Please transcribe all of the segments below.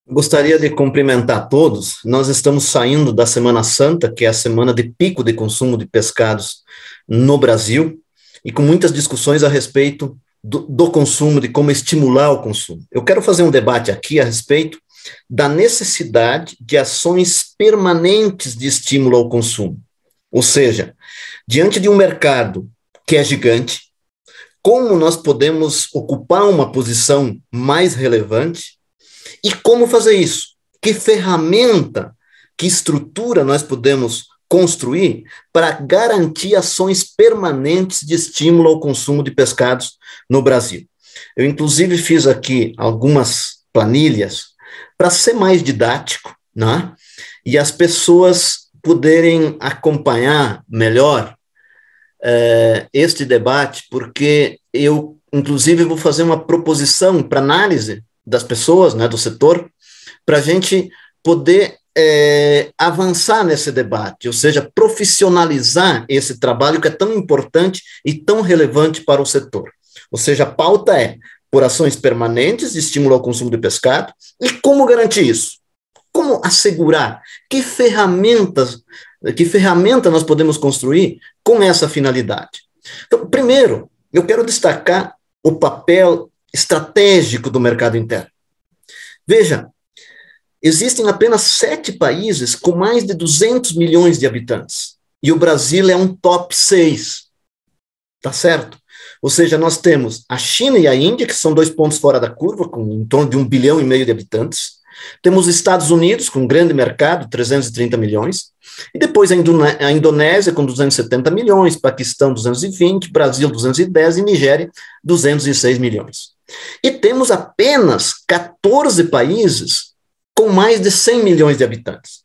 Gostaria de cumprimentar todos. Nós estamos saindo da Semana Santa, que é a semana de pico de consumo de pescados no Brasil, e com muitas discussões a respeito do consumo, de como estimular o consumo. Eu quero fazer um debate aqui a respeito da necessidade de ações permanentes de estímulo ao consumo. Ou seja, diante de um mercado que é gigante, como nós podemos ocupar uma posição mais relevante e como fazer isso? Que ferramenta, que estrutura nós podemos construir para garantir ações permanentes de estímulo ao consumo de pescados no Brasil? Eu, inclusive, fiz aqui algumas planilhas para ser mais didático, né? E as pessoas poderem acompanhar melhor este debate, porque eu, inclusive, vou fazer uma proposição para análise das pessoas, né, do setor, para a gente poder avançar nesse debate, ou seja, profissionalizar esse trabalho que é tão importante e tão relevante para o setor. Ou seja, a pauta é por ações permanentes de estímulo ao consumo de pescado e como garantir isso? Como assegurar? Que ferramenta nós podemos construir com essa finalidade? Então, primeiro, eu quero destacar o papel estratégico do mercado interno. Veja, existem apenas 7 países com mais de 200 milhões de habitantes, e o Brasil é um top 6, tá certo? Ou seja, nós temos a China e a Índia, que são 2 pontos fora da curva, com em torno de 1,5 bilhão de habitantes. Temos os Estados Unidos, com um grande mercado, 330 milhões, e depois a Indonésia, com 270 milhões, Paquistão, 220, Brasil, 210 e Nigéria, 206 milhões. E temos apenas 14 países com mais de 100 milhões de habitantes.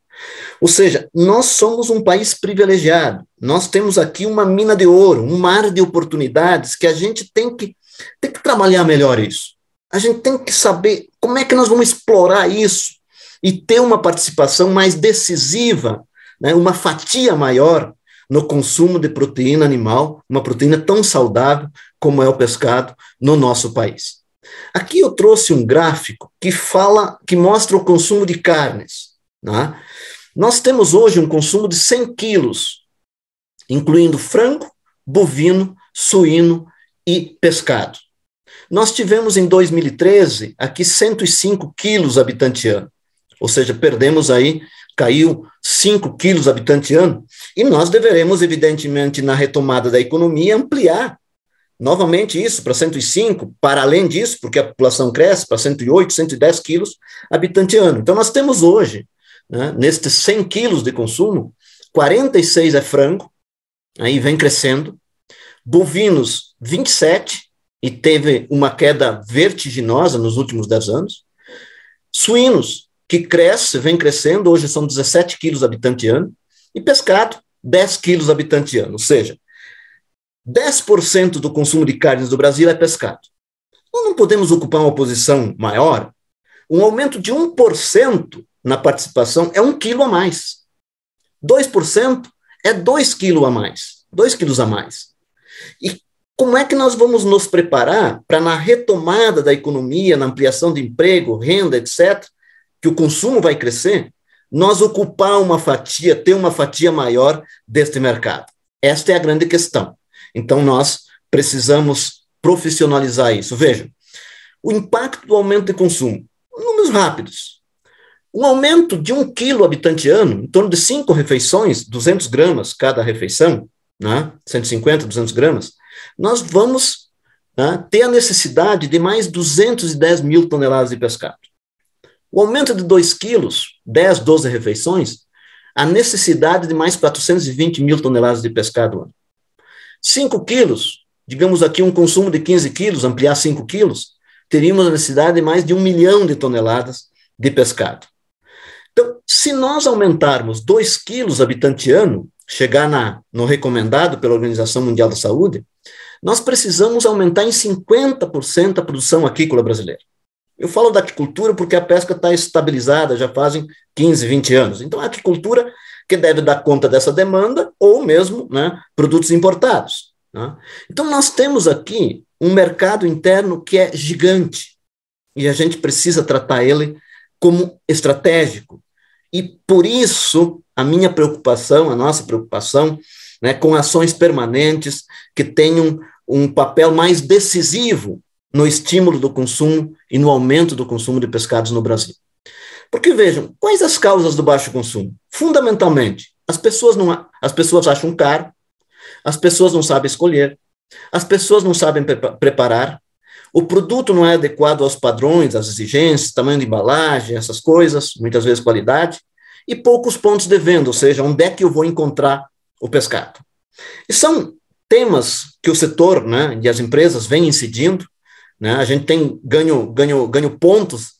Ou seja, nós somos um país privilegiado, nós temos aqui uma mina de ouro, um mar de oportunidades que a gente tem que trabalhar melhor isso. A gente tem que saber como é que nós vamos explorar isso e ter uma participação mais decisiva, né, uma fatia maior no consumo de proteína animal, uma proteína tão saudável como é o pescado no nosso país. Aqui eu trouxe um gráfico que mostra o consumo de carnes, né? Nós temos hoje um consumo de 100 quilos, incluindo frango, bovino, suíno e pescado. Nós tivemos em 2013 aqui 105 quilos habitante ano, ou seja, perdemos aí, caiu 5 quilos habitante ano, e nós deveremos, evidentemente, na retomada da economia, ampliar novamente isso para 105, para além disso, porque a população cresce para 108, 110 quilos habitante ano. Então, nós temos hoje, né, nestes 100 quilos de consumo, 46 é frango, aí vem crescendo, bovinos 27, e teve uma queda vertiginosa nos últimos 10 anos, suínos, que vem crescendo, hoje são 17 quilos habitante ano, e pescado, 10 quilos habitante ano, ou seja, 10% do consumo de carnes do Brasil é pescado. Nós não podemos ocupar uma posição maior. Um aumento de 1% na participação é 1 quilo a mais. 2% é 2 quilos a mais. 2 quilos a mais. E como é que nós vamos nos preparar para, na retomada da economia, na ampliação de emprego, renda, etc., que o consumo vai crescer, nós ocupar uma fatia, ter uma fatia maior deste mercado? Esta é a grande questão. Então, nós precisamos profissionalizar isso. Veja, o impacto do aumento de consumo. Números rápidos. Um aumento de 1 quilo habitante ano, em torno de 5 refeições, 200 gramas cada refeição, né, 150, 200 gramas, nós vamos, né, ter a necessidade de mais 210 mil toneladas de pescado. O aumento de 2 quilos, 10, 12 refeições, a necessidade de mais 420 mil toneladas de pescado ano. 5 quilos, digamos aqui um consumo de 15 quilos, ampliar 5 quilos, teríamos a necessidade de mais de 1 milhão de toneladas de pescado. Então, se nós aumentarmos 2 quilos habitante ano, chegar no recomendado pela Organização Mundial da Saúde, nós precisamos aumentar em 50% a produção aquícola brasileira. Eu falo da aquicultura porque a pesca está estabilizada já fazem 15, 20 anos. Então, a aquicultura que deve dar conta dessa demanda, ou mesmo, né, produtos importados. Né? Então, nós temos aqui um mercado interno que é gigante, e a gente precisa tratar ele como estratégico. E por isso a minha preocupação, a nossa preocupação, né, com ações permanentes que tenham um papel mais decisivo no estímulo do consumo e no aumento do consumo de pescados no Brasil. Porque vejam, quais as causas do baixo consumo? Fundamentalmente, as pessoas acham caro, as pessoas não sabem escolher, as pessoas não sabem preparar, o produto não é adequado aos padrões, às exigências, tamanho de embalagem, essas coisas, muitas vezes qualidade, e poucos pontos de venda, ou seja, onde é que eu vou encontrar o pescado. E são temas que o setor, né, e as empresas vêm incidindo, né, a gente tem ganho pontos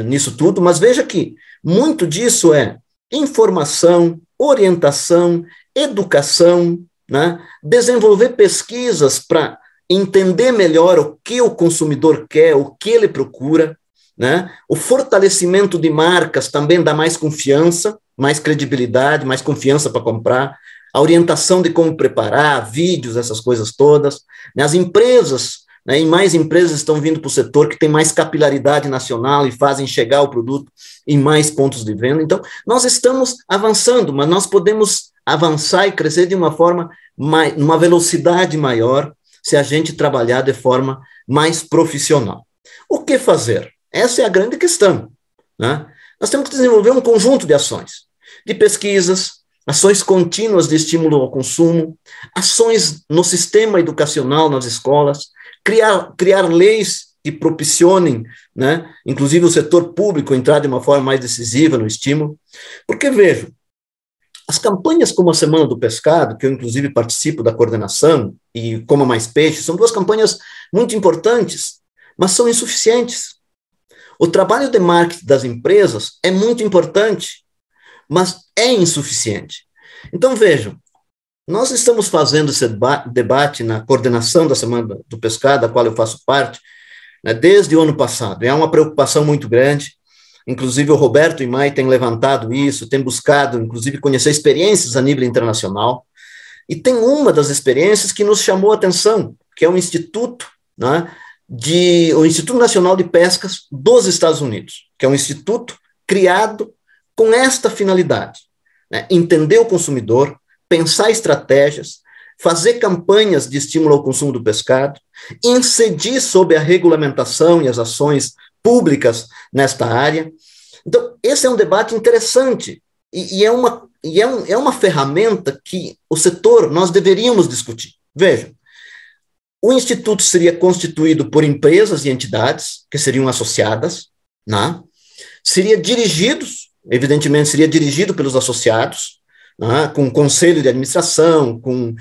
nisso tudo, mas veja que muito disso é informação, orientação, educação, né, desenvolver pesquisas para entender melhor o que o consumidor quer, o que ele procura, né? O fortalecimento de marcas também dá mais confiança, mais credibilidade, mais confiança para comprar, a orientação de como preparar, vídeos, essas coisas todas. Né? As empresas, né, e mais empresas estão vindo para o setor que tem mais capilaridade nacional e fazem chegar o produto em mais pontos de venda. Então, nós estamos avançando, mas nós podemos avançar e crescer de uma forma, uma velocidade maior, se a gente trabalhar de forma mais profissional. O que fazer? Essa é a grande questão. Né? Nós temos que desenvolver um conjunto de ações, de pesquisas, ações contínuas de estímulo ao consumo, ações no sistema educacional, nas escolas, criar leis que propicione, né, inclusive o setor público entrar de uma forma mais decisiva no estímulo. Porque, vejo, as campanhas como a Semana do Pescado, que eu inclusive participo da coordenação, e Coma Mais Peixe, são duas campanhas muito importantes, mas são insuficientes. O trabalho de marketing das empresas é muito importante, mas é insuficiente. Então, vejam, nós estamos fazendo esse debate na coordenação da Semana do Pescado, da qual eu faço parte, né, desde o ano passado. É uma preocupação muito grande. Inclusive, o Roberto Imai tem levantado isso, tem buscado, inclusive, conhecer experiências a nível internacional. E tem uma das experiências que nos chamou a atenção, que é o Instituto, né, o Instituto Nacional de Pescas dos Estados Unidos, que é um instituto criado com esta finalidade, né, entender o consumidor, pensar estratégias, fazer campanhas de estímulo ao consumo do pescado, incidir sobre a regulamentação e as ações públicas nesta área. Então, esse é um debate interessante e é uma ferramenta que o setor, nós deveríamos discutir. Vejam, o Instituto seria constituído por empresas e entidades que seriam associadas, né? Evidentemente, seria dirigido pelos associados, né? Com conselho de administração, com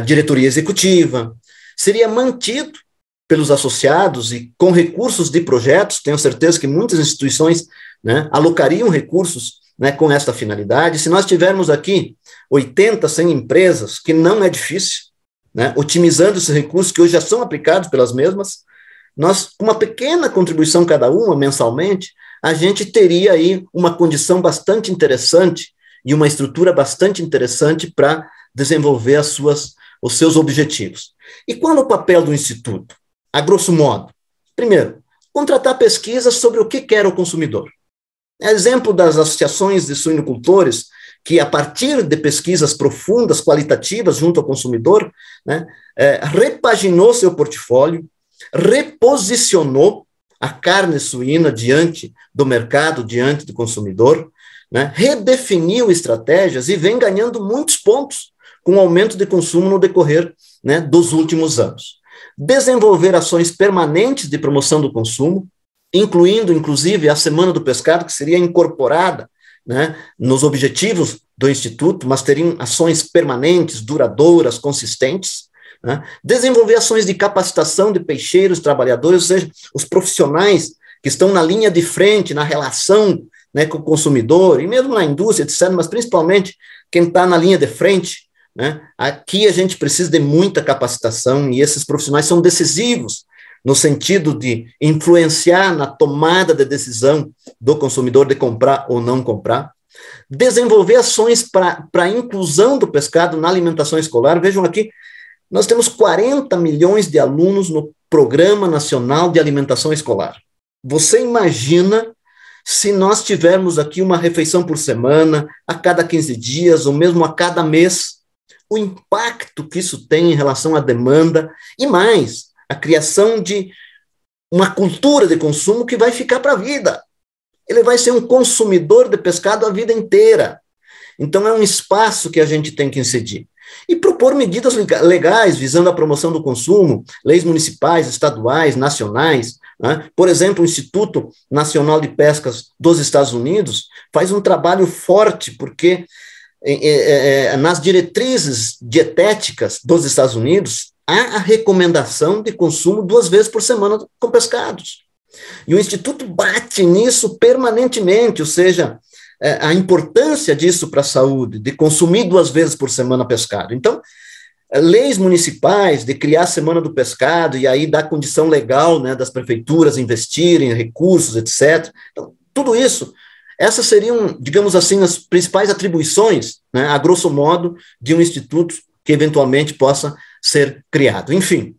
diretoria executiva, seria mantido pelos associados e com recursos de projetos. Tenho certeza que muitas instituições, né, alocariam recursos, né, com esta finalidade. Se nós tivermos aqui 80, 100 empresas, que não é difícil, né, otimizando esses recursos que hoje já são aplicados pelas mesmas, nós, com uma pequena contribuição cada uma, mensalmente, a gente teria aí uma condição bastante interessante e uma estrutura bastante interessante para desenvolver os seus objetivos. E qual é o papel do Instituto? A grosso modo, primeiro, contratar pesquisas sobre o que quer o consumidor. Exemplo das associações de suinocultores, que a partir de pesquisas profundas, qualitativas, junto ao consumidor, né, repaginou seu portfólio, reposicionou a carne suína diante do mercado, diante do consumidor, né, redefiniu estratégias e vem ganhando muitos pontos com o aumento de consumo no decorrer, né, dos últimos anos. Desenvolver ações permanentes de promoção do consumo, incluindo, inclusive, a Semana do Pescado, que seria incorporada, né, nos objetivos do Instituto, mas teriam ações permanentes, duradouras, consistentes. Né? Desenvolver ações de capacitação de peixeiros, trabalhadores, ou seja, os profissionais que estão na linha de frente, na relação, né, com o consumidor, e mesmo na indústria, etc., mas principalmente quem está na linha de frente. Né? Aqui a gente precisa de muita capacitação e esses profissionais são decisivos no sentido de influenciar na tomada de decisão do consumidor de comprar ou não comprar. Desenvolver ações para a inclusão do pescado na alimentação escolar. Vejam aqui, nós temos 40 milhões de alunos no Programa Nacional de Alimentação Escolar. Você imagina se nós tivermos aqui uma refeição por semana, a cada 15 dias, ou mesmo a cada mês, o impacto que isso tem em relação à demanda, e mais, a criação de uma cultura de consumo que vai ficar para a vida. Ele vai ser um consumidor de pescado a vida inteira. Então, é um espaço que a gente tem que incidir. E propor medidas legais visando a promoção do consumo, leis municipais, estaduais, nacionais. Né? Por exemplo, o Instituto Nacional de Pescas dos Estados Unidos faz um trabalho forte, porque nas diretrizes dietéticas dos Estados Unidos há a recomendação de consumo 2 vezes por semana com pescados. E o Instituto bate nisso permanentemente, ou seja, a importância disso para a saúde, de consumir 2 vezes por semana pescado. Então, leis municipais de criar a Semana do Pescado e aí dar condição legal, né, das prefeituras investirem recursos, etc. Então, tudo isso, essas seriam, digamos assim, as principais atribuições, né, a grosso modo, de um instituto que eventualmente possa ser criado. Enfim,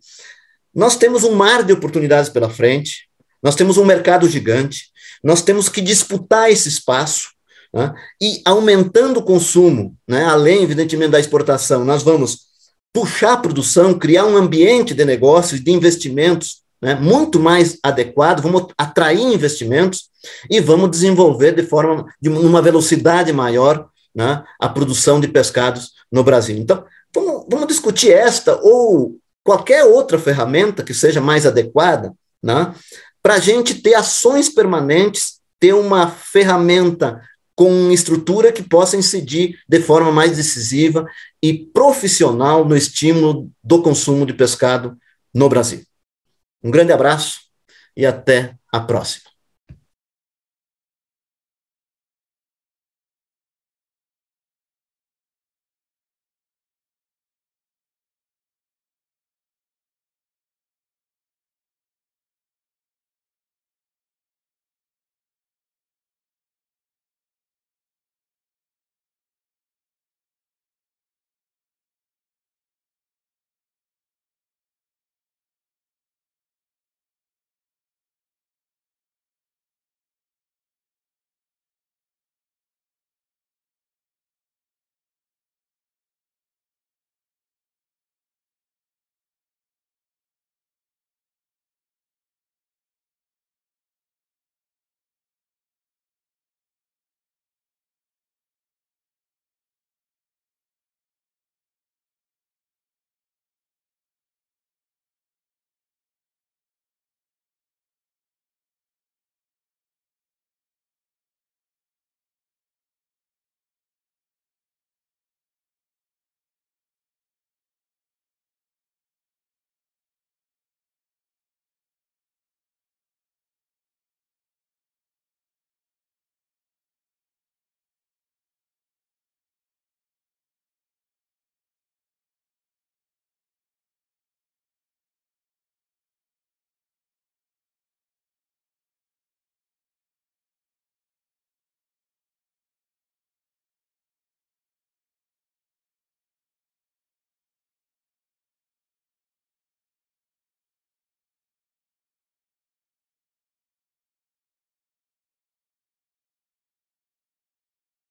nós temos um mar de oportunidades pela frente, nós temos um mercado gigante, nós temos que disputar esse espaço, né, e aumentando o consumo, né, além, evidentemente, da exportação, nós vamos puxar a produção, criar um ambiente de negócios, de investimentos, né, muito mais adequado, vamos atrair investimentos e vamos desenvolver de uma velocidade maior, né, a produção de pescados no Brasil. Então, vamos discutir esta ou qualquer outra ferramenta que seja mais adequada, né, para a gente ter ações permanentes, ter uma ferramenta com estrutura que possa incidir de forma mais decisiva e profissional no estímulo do consumo de pescado no Brasil. Um grande abraço e até a próxima.